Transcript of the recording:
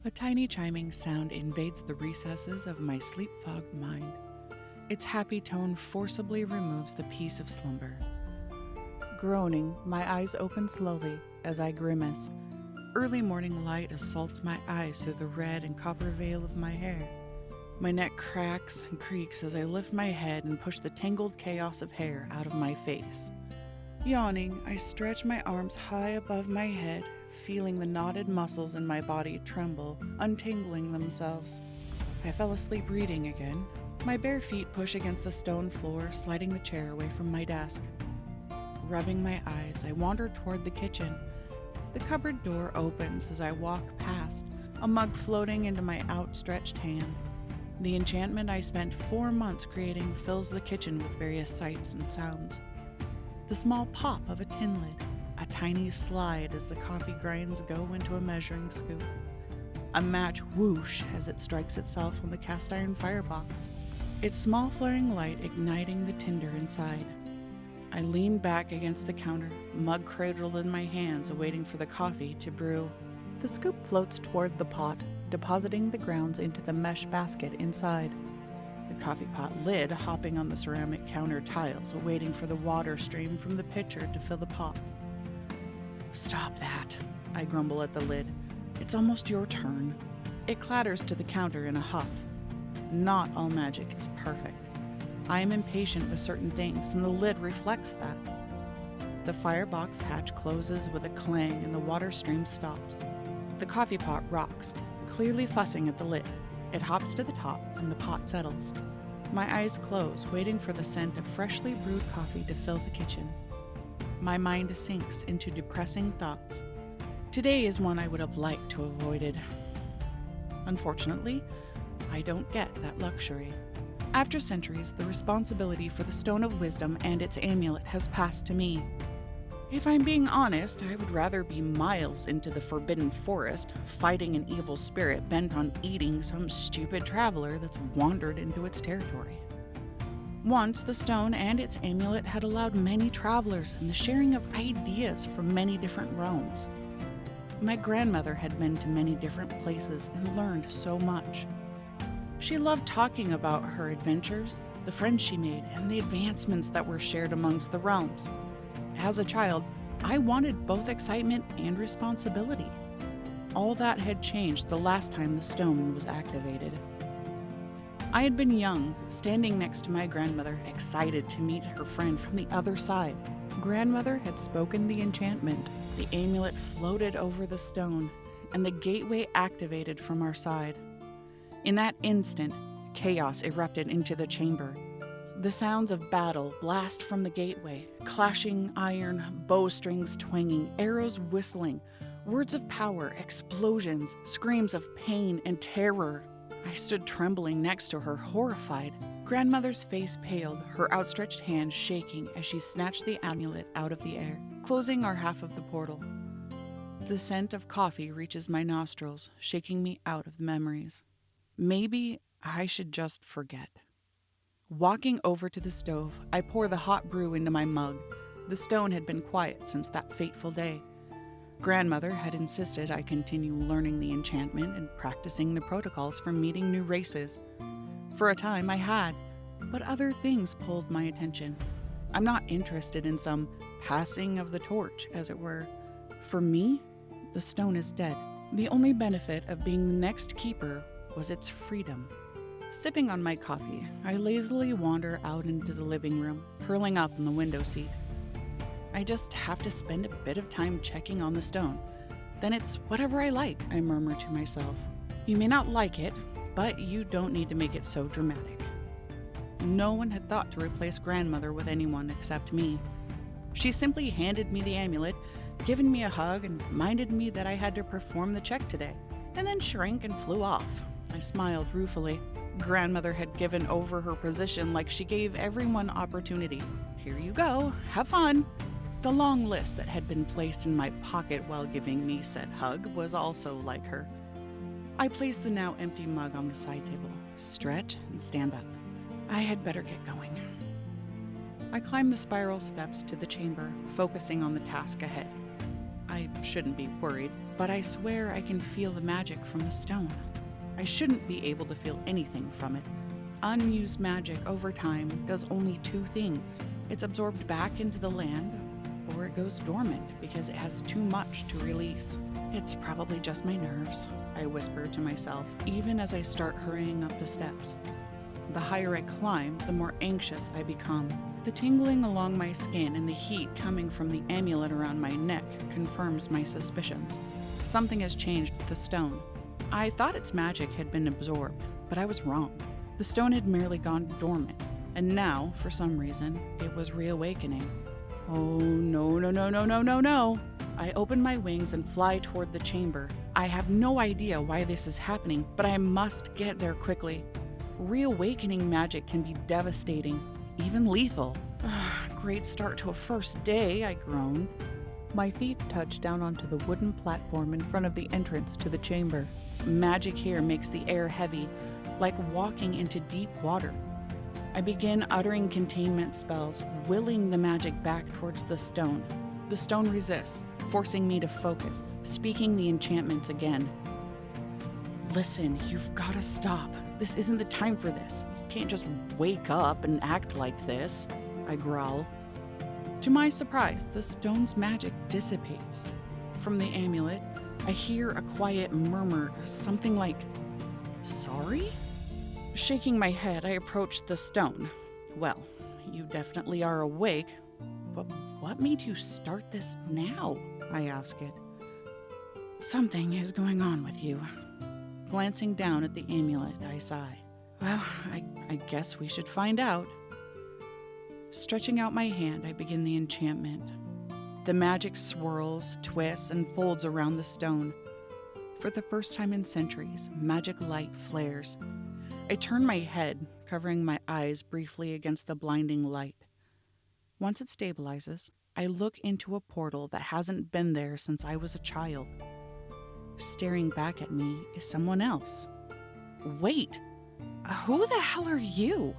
A tiny chiming sound invades the recesses of my sleep-fogged mind. Its happy tone forcibly removes the peace of slumber. Groaning, my eyes open slowly as I grimace. Early morning light assaults my eyes through the red and copper veil of my hair. My neck cracks and creaks as I lift my head and push the tangled chaos of hair out of my face. Yawning, I stretch my arms high above my head, feeling the knotted muscles in my body tremble, untangling themselves. I fell asleep reading again. My bare feet push against the stone floor, sliding the chair away from my desk. Rubbing my eyes, I wander toward the kitchen. The cupboard door opens as I walk past, a mug floating into my outstretched hand. The enchantment I spent 4 months creating fills the kitchen with various sights and sounds. The small pop of a tin lid, a tiny slide as the coffee grinds go into a measuring scoop. A match whoosh as it strikes itself on the cast iron firebox, its small flaring light igniting the tinder inside. I lean back against the counter, mug cradled in my hands, awaiting for the coffee to brew. The scoop floats toward the pot, depositing the grounds into the mesh basket inside. The coffee pot lid hopping on the ceramic counter tiles, awaiting for the water stream from the pitcher to fill the pot. "Stop that," I grumble at the lid. "It's almost your turn." It clatters to the counter in a huff. Not all magic is perfect. I am impatient with certain things, and the lid reflects that. The firebox hatch closes with a clang and the water stream stops. The coffee pot rocks, clearly fussing at the lid. It hops to the top and the pot settles. My eyes close, waiting for the scent of freshly brewed coffee to fill the kitchen. My mind sinks into depressing thoughts. Today is one I would have liked to have avoided. Unfortunately, I don't get that luxury. After centuries, the responsibility for the Stone of Wisdom and its amulet has passed to me. If I'm being honest, I would rather be miles into the forbidden forest, fighting an evil spirit bent on eating some stupid traveler that's wandered into its territory. Once, the stone and its amulet had allowed many travelers and the sharing of ideas from many different realms. My grandmother had been to many different places and learned so much. She loved talking about her adventures, the friends she made, and the advancements that were shared amongst the realms. As a child, I wanted both excitement and responsibility. All that had changed the last time the stone was activated. I had been young, standing next to my grandmother, excited to meet her friend from the other side. Grandmother had spoken the enchantment. The amulet floated over the stone, and the gateway activated from our side. In that instant, chaos erupted into the chamber. The sounds of battle blast from the gateway, clashing iron, bowstrings twanging, arrows whistling, words of power, explosions, screams of pain and terror. I stood trembling next to her, horrified. Grandmother's face paled, her outstretched hand shaking as she snatched the amulet out of the air, closing our half of the portal. The scent of coffee reaches my nostrils, shaking me out of the memories. Maybe I should just forget. Walking over to the stove, I pour the hot brew into my mug. The stone had been quiet since that fateful day. Grandmother had insisted I continue learning the enchantment and practicing the protocols for meeting new races. For a time I had, but other things pulled my attention. I'm not interested in some passing of the torch, as it were. For me, the stone is dead. The only benefit of being the next keeper was its freedom. Sipping on my coffee, I lazily wander out into the living room, curling up in the window seat. I just have to spend a bit of time checking on the stone. Then it's whatever I like, I murmur to myself. You may not like it, but you don't need to make it so dramatic. No one had thought to replace grandmother with anyone except me. She simply handed me the amulet, given me a hug, and reminded me that I had to perform the check today, and then shrank and flew off. I smiled ruefully. Grandmother had given over her position like she gave everyone opportunity. Here you go, have fun. The long list that had been placed in my pocket while giving me said hug was also like her. I placed the now empty mug on the side table, stretch, and stand up. I had better get going. I climbed the spiral steps to the chamber, focusing on the task ahead. I shouldn't be worried, but I swear I can feel the magic from the stone. I shouldn't be able to feel anything from it. Unused magic over time does only two things. It's absorbed back into the land, or it goes dormant because it has too much to release. It's probably just my nerves, I whisper to myself, even as I start hurrying up the steps. The higher I climb, the more anxious I become. The tingling along my skin and the heat coming from the amulet around my neck confirms my suspicions. Something has changed with the stone. I thought its magic had been absorbed, but I was wrong. The stone had merely gone dormant, and now, for some reason, it was reawakening. Oh, no. I open my wings and fly toward the chamber. I have no idea why this is happening, but I must get there quickly. Reawakening magic can be devastating, even lethal. Great start to a first day, I groaned. My feet touch down onto the wooden platform in front of the entrance to the chamber. Magic here makes the air heavy, like walking into deep water. I begin uttering containment spells, willing the magic back towards the stone. The stone resists, forcing me to focus, speaking the enchantments again. Listen, you've got to stop. This isn't the time for this. You can't just wake up and act like this, I growl. To my surprise, the stone's magic dissipates. From the amulet, I hear a quiet murmur, something like, "Sorry?" Shaking my head, I approach the stone. "Well, you definitely are awake, but what made you start this now?" I ask it. "Something is going on with you." Glancing down at the amulet, I sigh. "Well, I guess we should find out." Stretching out my hand, I begin the enchantment. The magic swirls, twists, and folds around the stone. For the first time in centuries, magic light flares. I turn my head, covering my eyes briefly against the blinding light. Once it stabilizes, I look into a portal that hasn't been there since I was a child. Staring back at me is someone else. "Wait! Who the hell are you?"